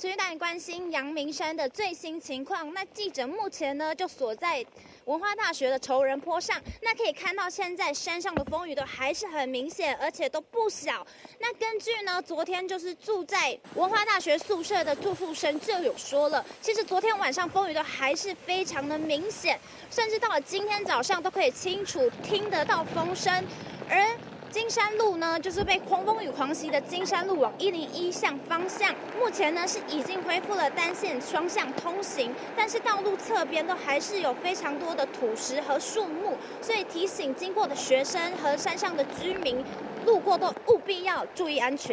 持续带你关心阳明山的最新情况。那记者目前呢就锁在文化大学的仇人坡上，那可以看到现在山上的风雨都还是很明显，而且都不小。那根据呢昨天就是住在文化大学宿舍的住宿生就有说了，其实昨天晚上风雨都还是非常的明显，甚至到了今天早上都可以清楚听得到风声。而金山路呢，就是被狂风雨狂袭的金山路往101巷方向，目前呢是已经恢复了单线双向通行，但是道路侧边都还是有非常多的土石和树木，所以提醒经过的学生和山上的居民，路过都务必要注意安全。